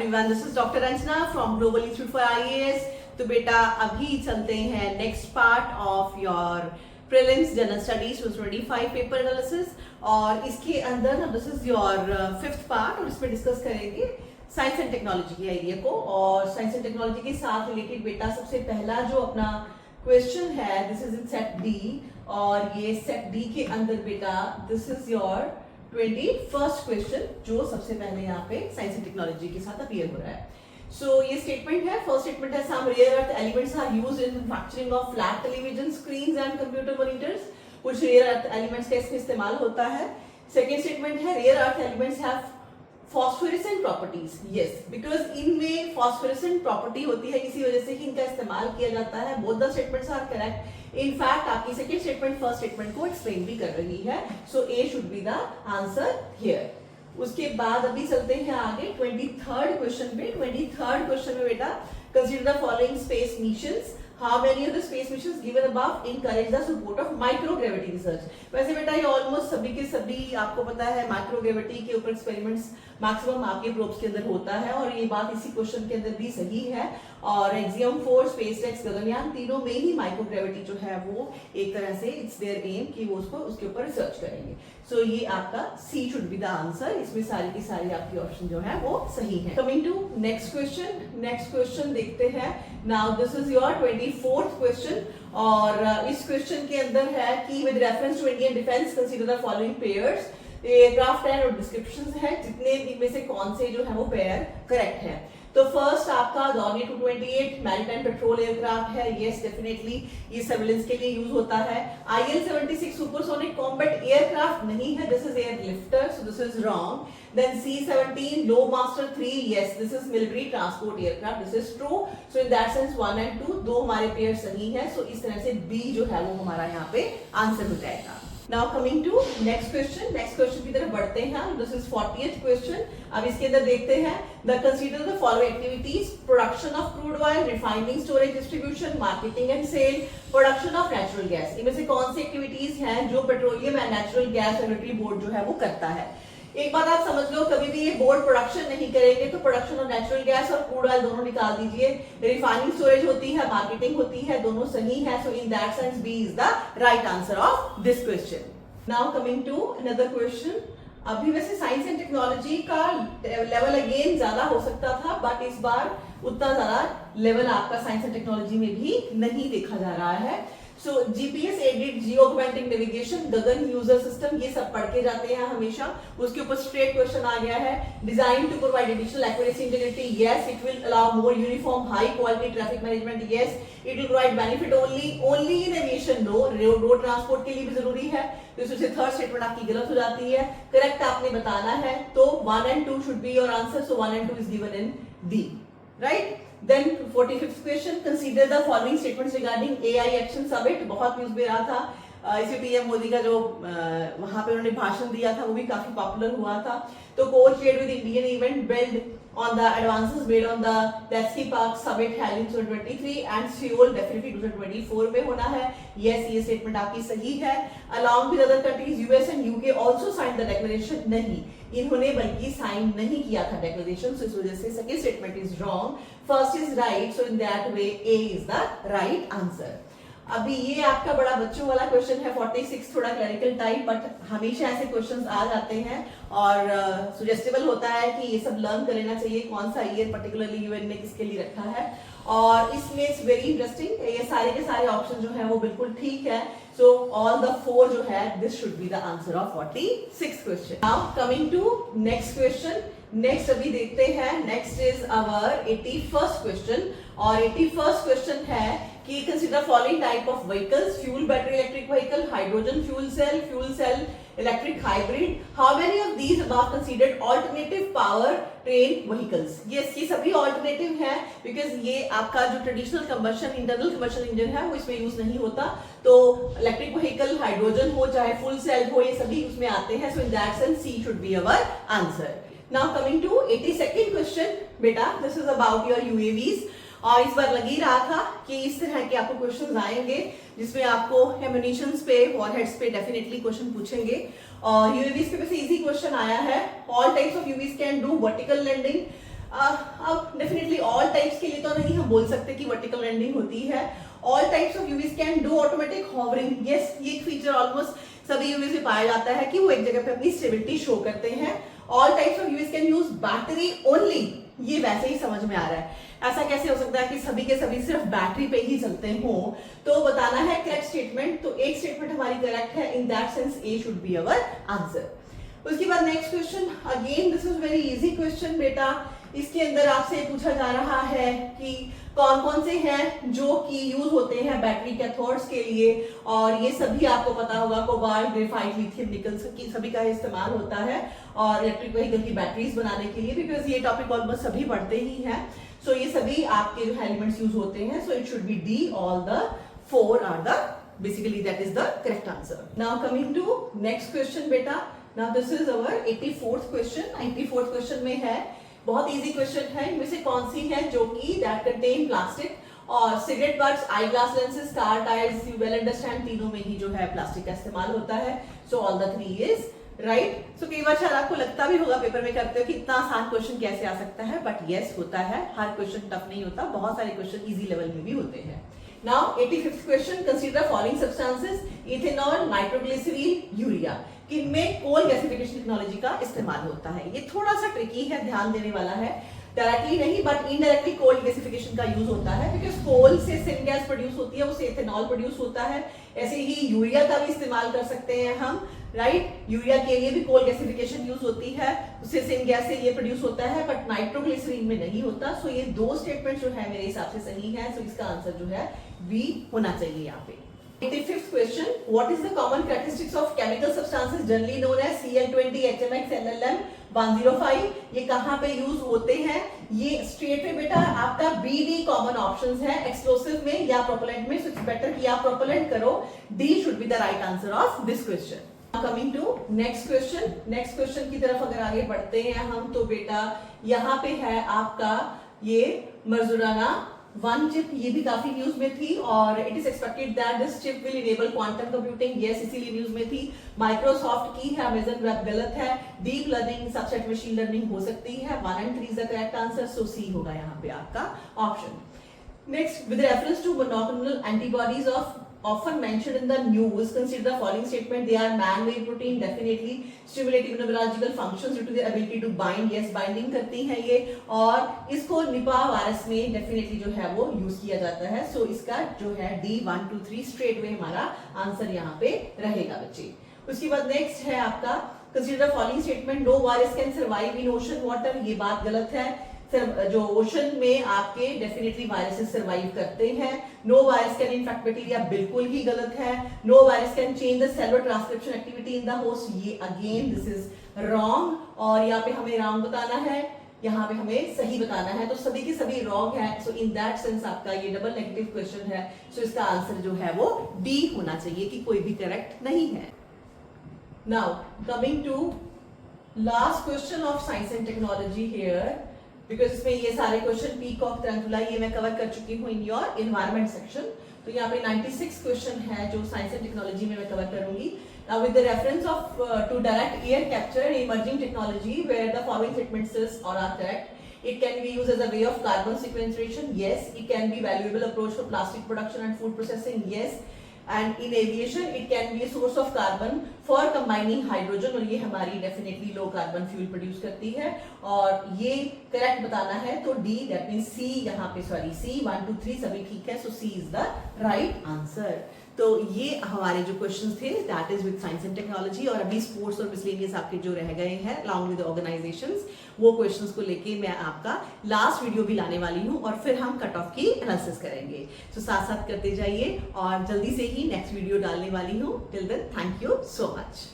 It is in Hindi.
Everyone, this is doctor Ranjana from global institute for IAS. तो बेटा अभी चलते हैं next part of your prelims general studies 25 paper analysis, और इसके अंदर ना this is your fifth part, और इसमें डिस्कस करेंगे साइंस एंड टेक्नोलॉजी के एरिया को। और साइंस एंड टेक्नोलॉजी के साथ रिलेटेड बेटा सबसे पहला जो अपना क्वेश्चन है this is in set D, और ये सेट डी के अंदर बेटा this is your 21st question जो सबसे पहले यहाँ पे साइंस एंड टेक्नोलॉजी के साथ अपीयर हो रहा है। सो ये स्टेटमेंट है, फर्स्ट स्टेटमेंट है some rare earth elements are used in manufacturing of flat television screens and computer monitors. कुछ रेयर अर्थ एलिमेंट्स का इसमें इस्तेमाल होता है। सेकेंड स्टेटमेंट है rare earth elements have phosphorescent properties. Yes, because इनमें फॉस्फोरेसेंट प्रॉपर्टी होती है, इसी वजह से ही इनका इस्तेमाल किया जाता है। Both the statements are correct. In fact आपकी सेकेंड स्टेटमेंट फर्स्ट स्टेटमेंट को एक्सप्लेन भी कर रही है। So A should be the answer here. उसके बाद अभी चलते हैं आगे 23rd क्वेश्चन पे। 23rd क्वेश्चन में बेटा consider the following space missions. How many of the space missions given above encourage the support of microgravity research? वैसे बेटा ये ऑलमोस्ट सभी के सभी आपको पता है माइक्रोग्रेविटी के ऊपर एक्सपेरिमेंट्स मैक्सिमम आपके प्रोब्स के अंदर होता है, और ये बात इसी क्वेश्चन के अंदर भी सही है। और एक्सियम 4, स्पेसएक्स, गगनयान तीनों में ही माइक्रोग्रेविटी जो है वो एक तरह से इट्स देयर एम कि वो उसको उसके ऊपर रिसर्च करेंगे। सो ये आपका सी शुड बी द आंसर। इसमें सारी की सारी आपकी ऑप्शन जो है वो सही है। Coming to next question, next question देखते हैं। Now this is your 24th question, और इस क्वेश्चन के अंदर है कि with reference to Indian defence consider the following pairs. Aircraft है और डिस्क्रिप्शंस है, जितने इनमें से कौन से जो है वो पेयर करेक्ट है। तो फर्स्ट आपका डॉर्नियर 228 मैरीटाइम पेट्रोल एयरक्राफ्ट है। यस, डेफिनेटली ये सर्विलेंस के लिए यूज होता है। IL-76 सुपरसोनिक कॉम्बैट एयरक्राफ्ट नहीं है, this is airlifter, so this is wrong. Then C-17 Globemaster 3, yes, this is military transport aircraft, this is true. So in that sense 1 and 2 दो हमारे पेयर सही है। So इस तरह से B जो है वो हमारा यहाँ पे आंसर हो जाएगा। Now coming to next question, next question की तरफ बढ़ते हैं। This is 40th question। अब इसके अंदर देखते हैं the consider the following activities: production of crude oil, refining, storage, distribution, marketing and sale, production of natural gas। इनमें से कौन सी एक्टिविटीज हैं जो petroleum and natural gas regulatory board जो है वो करता है। एक बात आप समझ लो, कभी भी ये बोर्ड प्रोडक्शन नहीं करेंगे तो प्रोडक्शन ऑफ नेचुरल गैस और क्रूड ऑयल दोनों निकाल दीजिए। रिफाइनिंग स्टोरेज होती है, मार्केटिंग होती है, दोनों सही है। So in that sense B is the right answer of this question. Now coming to another question. अभी वैसे साइंस एंड टेक्नोलॉजी का लेवल अगेन ज्यादा हो सकता था, बट इस बार उतना ज्यादा लेवल आपका साइंस एंड टेक्नोलॉजी में भी नहीं देखा जा रहा है। So GPS aided geo augmenting navigation, Gagan user system, ये सब पढ़ के जाते हैं हमेशा। उसके ऊपर स्ट्रेट क्वेश्चन आ गया है। Design to provide additional accuracy integrity, yes it will allow more uniform high quality traffic management, yes it will provide benefit only in aviation, no road transport के लिए भी जरूरी है। तो इसमें से थर्ड स्टेटमेंट आपकी गलत हो जाती है। करेक्ट आपने बताना है, तो 1 and 2 should be your answer. So 1 and 2 is given in D, right. Then 45th question, consider the following statements regarding AI Action Summit। बहुत न्यूज में रहा था। इसी पीएम मोदी का जो वहां पे उन्होंने भाषण दिया था वो भी काफी पॉपुलर हुआ था। तो co-chaired with Indian event build on the advances made on the Levski Park Summit held in 2023 and Seoul definitely 2024 में होना है। Yes, ये स्टेटमेंट आपकी सही है। Along with other countries, US and UK also signed the declaration। नहीं, इन्होंने बल्कि साइन नहीं किया था डेक्लेरेशन, सो इस वजह से second statement is wrong, first is right. So in that way A is the right answer. अभी ये आपका बड़ा बच्चों वाला क्वेश्चन है 46, थोड़ा क्लरिकल टाइप, बट हमेशा ऐसे क्वेश्चंस आ जाते हैं और सुजेस्टिबल होता है कि ये सब लर्न कर लेना चाहिए कौन सा ईयर पर्टिकुलरली यूएन ने किसके लिए रखा है। और इसमें इट्स वेरी इंटरेस्टिंग, ये सारे के सारे ऑप्शन जो है वो बिल्कुल ठीक है। सो ऑल द 4 जो है this should be the answer of 46 question. Now coming to next question. Next अभी देखते हैं, next is our 81st question, और 81st क्वेश्चन है कि consider following type of vehicles: fuel battery electric vehicle, hydrogen fuel cell electric hybrid. How many of these above considered alternative power train vehicles. Yes, ये सभी अल्टरनेटिव है, बिकॉज ये आपका जो traditional combustion internal combustion engine है वो इसमें यूज नहीं होता। तो इलेक्ट्रिक व्हीकल, हाइड्रोजन हो चाहे फुल सेल हो, ये सभी उसमें आते हैं। So in that sense C should be our answer. Now coming to 82nd question. बेटा this is about your UAVs, और इस बार लग ही रहा था कि इस तरह के आपको क्वेश्चंस आएंगे जिसमें आपको एम्यूनिशंस पे, वॉरहेड्स पे डेफिनेटली क्वेश्चन पूछेंगे। और यूएवीज पे वैसे इजी क्वेश्चन आया है। All types of UAVs can do vertical landing, अब डेफिनेटली ऑल टाइप्स के लिए तो नहीं हम बोल सकते कि वर्टिकल रेंडरिंग होती है। All types of यूवीज can do automatic hovering, yes, ये एक फीचर ऑलमोस्ट सभी यूवीज में पाया जाता है कि वो एक जगह पे अपनी स्टेबिलिटी शो करते हैं। All types of यूवीज can use battery only, ये वैसे ही समझ में आ रहा है। ऐसा कैसे हो सकता है कि सभी के सभी सिर्फ बैटरी पे ही चलते हो? तो बताना है करेक्ट स्टेटमेंट, तो एक स्टेटमेंट हमारी करेक्ट है, इन that sense A should be our answer. उसके बाद next question, again this is very easy question बेटा। इसके अंदर आपसे पूछा जा रहा है कि कौन कौन से हैं जो कि यूज होते हैं बैटरी कैथोड्स के लिए, और ये सभी आपको पता होगा, कोबाल्ट, ग्रेफाइट, लिथियम, निकल की सभी का इस्तेमाल होता है और इलेक्ट्रिक व्हीकल की बैटरीज बनाने के लिए, बिकॉज ये टॉपिक ऑलमोस्ट सभी पढ़ते ही हैं। सो ये सभी आपके जो एलिमेंट्स यूज होते हैं, so it should be D, all the 4 are the basically that is the correct answer. Now coming to next question beta. Now this is our 84th question. 84th question में है, बहुत इजी क्वेश्चन है, इनमें से कौन सी है जो कि दैट कंटेन प्लास्टिक और cigarette butts, I glass lenses, car tyres, you well understand, तीनों में ही जो है प्लास्टिक का इस्तेमाल होता है। So all the 3 is right. So कई बार शायद आपको लगता भी होगा पेपर में करते हो कि इतना आसान क्वेश्चन कैसे आ सकता है, बट यस होता है, हर क्वेश्चन टफ नहीं होता, बहुत सारे क्वेश्चन इजी लेवल में भी होते हैं। Now 85th question, consider the following substances, ethanol, nitroglycerin, urea, किनमें कोल गैसिफिकेशन टेक्नोलॉजी का इस्तेमाल होता है। ये थोड़ा सा ट्रिकी है, ध्यान देने वाला है, डायरेक्टली नहीं बट इनडायरेक्टली कोल गैसिफिकेशन का यूज होता है, बिकॉज कोल से सिन गैस प्रोड्यूस होती है, उससे इथेनॉल प्रोड्यूस होता है। ऐसे ही यूरिया का भी इस्तेमाल कर सकते हैं हम, राइट, यूरिया के लिए भी कोल गैसिफिकेशन यूज होती है, उससे सिन गैस से ये प्रोड्यूस होता है, बट नाइट्रोग्लिसरीन में नहीं होता। सो ये 2 स्टेटमेंट जो है मेरे हिसाब से सही है, सो इसका आंसर जो है बी होना चाहिए यहाँ पे। 85th question, what is the common characteristics of chemical substances generally known as Cl20, HMX, LLM 105? ये कहाँ पे यूज होते हैं? ये स्ट्रेट में बेटा आपका बी डी कॉमन ऑप्शंस है, एक्सप्लोसिव में या प्रोपेलेंट में, सो इट्स बेटर कि आप प्रोपेलेंट करो, D should be the right answer of this question. Coming to next question, next question की तरफ अगर आगे बढ़ते हैं हम, तो बेटा यहाँ पे है आपका ये मर्जुराना 1 चिप, ये भी काफी न्यूज में थी, और it is expected that this chip will enable quantum computing, yes, इसीलिए न्यूज में थी। माइक्रोसॉफ्ट की है, अमेजन वेब गलत है, deep learning, subset machine learning हो सकती है, 1 and 3 is the correct answer, so C होगा यहाँ पे आपका option. Next, with reference to monoclonal antibodies of often mentioned in the news, consider the following statement, they are man-made protein, definitely stimulating immunological functions due to their ability to bind, yes, binding करती हैं ये, और इसको निपा वायरस में डेफिनेटली जो है वो यूज किया जाता है। सो इसका जो है डी 1 2 3 स्ट्रेट में हमारा आंसर यहाँ पे रहेगा बच्चे। उसके बाद नेक्स्ट है आपका, consider the following statement, no virus can survive in ocean water, ये बात गलत है, जो ओशन में आपके डेफिनेटली वायरसेस सर्वाइव करते हैं। No virus can infect bacteria, बिल्कुल ही गलत है। No virus can change the cellular transcription activity in the host, ये अगेन दिस इज रॉन्ग, और यहाँ पे हमें रॉन्ग बताना है, यहाँ पे हमें सही बताना है, तो सभी के सभी रॉन्ग है। सो इन दैट सेंस आपका ये डबल नेगेटिव क्वेश्चन है, सो इसका आंसर जो है वो डी होना चाहिए कि कोई भी करेक्ट नहीं है। Now coming to last question of science and technology here, because इसमें ये सारे क्वेश्चन पीकॉक, तरंतुला ये मैं कवर कर चुकी हूँ इन योर एनवायरमेंट सेक्शन। तो यहाँ पे 96 क्वेश्चन है जो साइंस एंड टेक्नोलॉजी में मैं कवर करूंगी। Now with the reference of to direct air capture and emerging technology, where the following statements is or are correct. It can be used as a way of carbon sequestration, yes. It can be valuable approach for plastic production and food processing, yes. And in aviation it can be a source of carbon for combining hydrogen, और ये हमारी definitely low carbon fuel produce करती है, और ये करेक्ट बताना है तो डी, दैट मींस सी, यहाँ पे सॉरी सी 1 2 3 सभी ठीक है, सो सी इज द राइट आंसर। तो ये हमारे जो क्वेश्चंस थे that is with science and technology, और अभी स्पोर्ट्स और मिसलेनियस आपके जो रह गए हैं अलॉन्ग विद ऑर्गेनाइजेशंस, वो क्वेश्चंस को लेके मैं आपका लास्ट वीडियो भी लाने वाली हूँ, और फिर हम कट ऑफ की एनालिसिस करेंगे। तो साथ साथ करते जाइए, और जल्दी से ही नेक्स्ट वीडियो डालने वाली हूँ। Till then thank you so much.